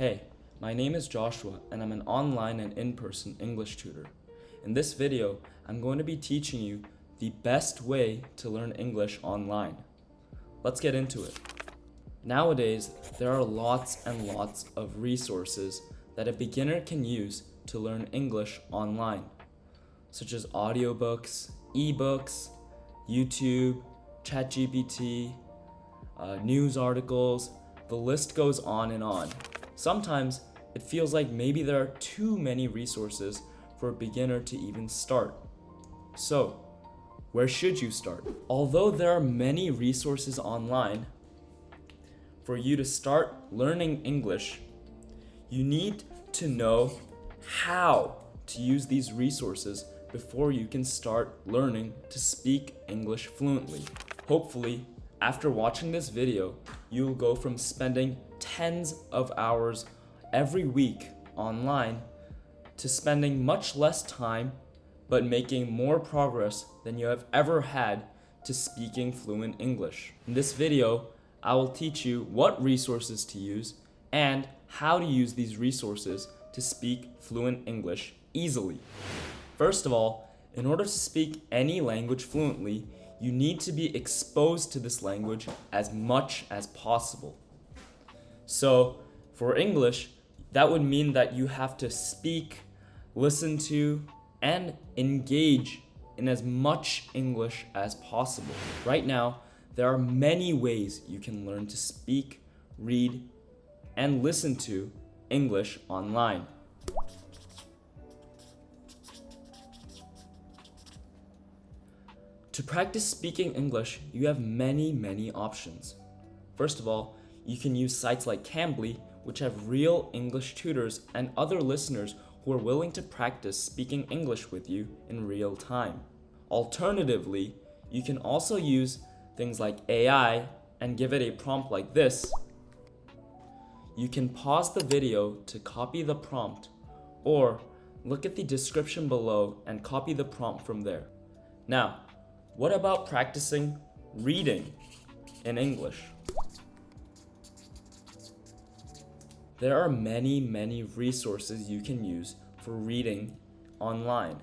Hey, my name is Joshua and I'm an online and in-person English tutor. In this video, I'm going to be teaching you the best way to learn English online. Let's get into it. Nowadays, there are lots and lots of resources that a beginner can use to learn English online, such as audiobooks, ebooks, YouTube, ChatGPT, news articles. The list goes on and on. Sometimes it feels like maybe there are too many resources for a beginner to even start. So, where should you start? Although there are many resources online, for you to start learning English, you need to know how to use these resources before you can start learning to speak English fluently. Hopefully, after watching this video, you will go from spending tens of hours every week online to spending much less time but making more progress than you have ever had to speaking fluent English. In this video, I will teach you what resources to use and how to use these resources to speak fluent English easily. First of all, in order to speak any language fluently, you need to be exposed to this language as much as possible. So, for English, that would mean that you have to speak, listen to, and engage in as much English as possible. Right now, there are many ways you can learn to speak, read, and listen to English online. To practice speaking English, you have many options. First of all, you can use sites like Cambly, which have real English tutors and other listeners who are willing to practice speaking English with you in real time. Alternatively, you can also use things like AI and give it a prompt like this. You can pause the video to copy the prompt, or look at the description below and copy the prompt from there. Now, what about practicing reading in English? There are many resources you can use for reading online.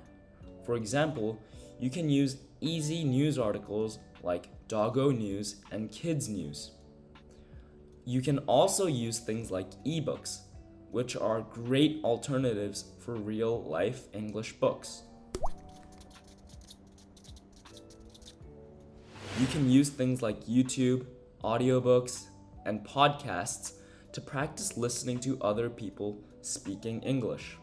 For example, you can use easy news articles like Doggo News and Kids News. You can also use things like ebooks, which are great alternatives for real-life English books. You can use things like YouTube, audiobooks, and podcasts to practice listening to other people speaking English.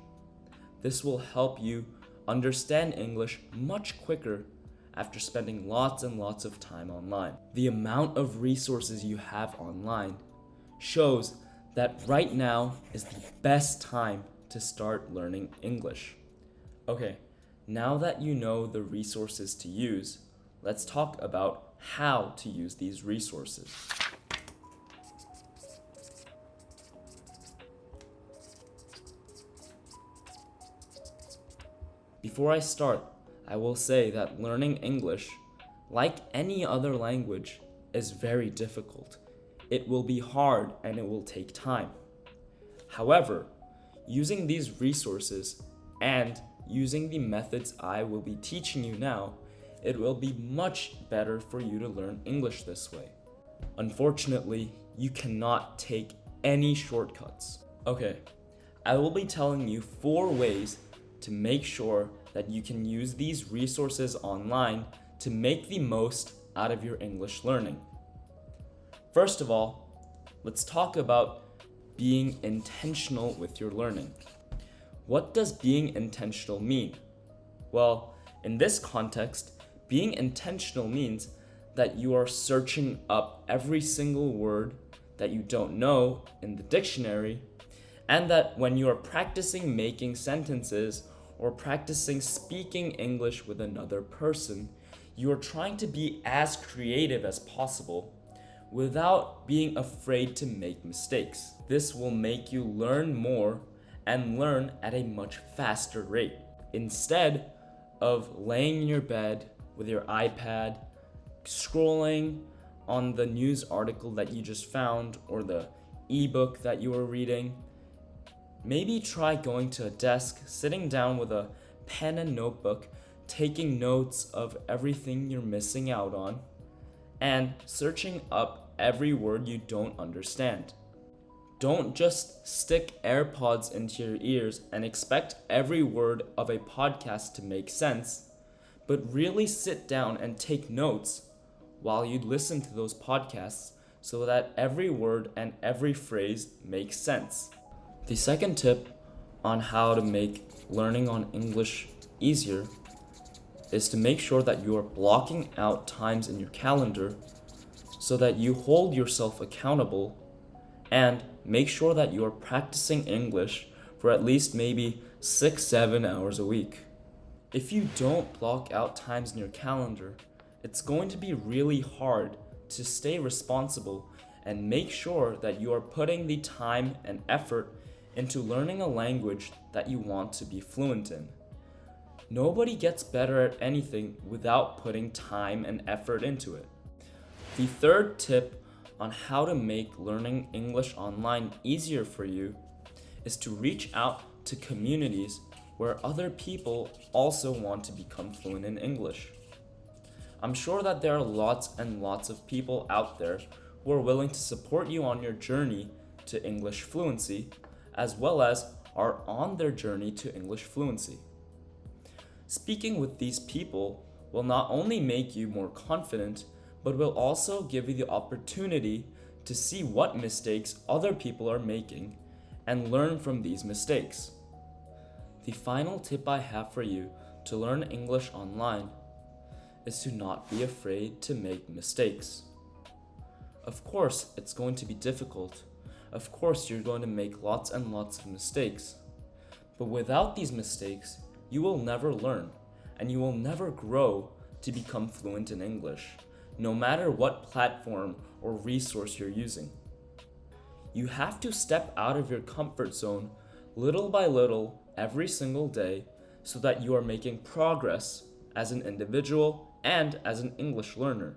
This will help you understand English much quicker after spending lots and lots of time online. The amount of resources you have online shows that right now is the best time to start learning English. Okay, now that you know the resources to use, let's talk about how to use these resources. Before I start, I will say that learning English, like any other language, is very difficult. It will be hard and it will take time. However, using these resources and using the methods I will be teaching you now, it will be much better for you to learn English this way. Unfortunately, you cannot take any shortcuts. Okay, I will be telling you 4 ways to make sure that you can use these resources online to make the most out of your English learning. First of all, let's talk about being intentional with your learning. What does being intentional mean? Well, in this context, being intentional means that you are searching up every single word that you don't know in the dictionary, and that when you are practicing making sentences or practicing speaking English with another person, you are trying to be as creative as possible without being afraid to make mistakes. This will make you learn more and learn at a much faster rate. Instead of laying in your bed with your iPad, scrolling on the news article that you just found or the ebook that you were reading, Maybe try going to a desk, sitting down with a pen and notebook, taking notes of everything you're missing out on, and searching up every word you don't understand. Don't just stick AirPods into your ears and expect every word of a podcast to make sense, but really sit down and take notes while you listen to those podcasts so that every word and every phrase makes sense. The second tip on how to make learning on English easier is to make sure that you are blocking out times in your calendar so that you hold yourself accountable, and make sure that you are practicing English for at least maybe 6-7 hours a week. If you don't block out times in your calendar, it's going to be really hard to stay responsible and make sure that you are putting the time and effort into learning a language that you want to be fluent in. Nobody gets better at anything without putting time and effort into it. The third tip on how to make learning English online easier for you is to reach out to communities where other people also want to become fluent in English. I'm sure that there are lots and lots of people out there who are willing to support you on your journey to English fluency, as well as are on their journey to English fluency. Speaking with these people will not only make you more confident, but will also give you the opportunity to see what mistakes other people are making and learn from these mistakes. The final tip I have for you to learn English online is to not be afraid to make mistakes. Of course, it's going to be difficult. Of course, you're going to make lots and lots of mistakes. But without these mistakes, you will never learn, and you will never grow to become fluent in English, no matter what platform or resource you're using. You have to step out of your comfort zone little by little every single day so that you are making progress as an individual and as an English learner.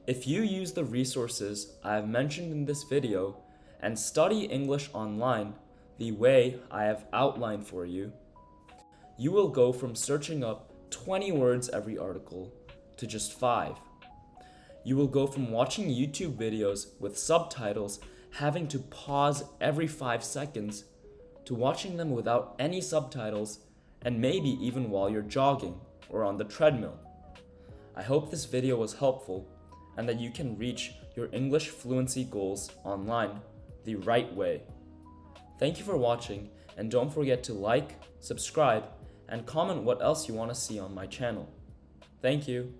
If you use the resources I have mentioned in this video and study English online the way I have outlined for you, you will go from searching up 20 words every article to just 5. You will go from watching YouTube videos with subtitles, having to pause every 5 seconds, to watching them without any subtitles, and maybe even while you're jogging or on the treadmill. I hope this video was helpful and that you can reach your English fluency goals online the right way. Thank you for watching, and don't forget to like, subscribe, and comment what else you want to see on my channel. Thank you.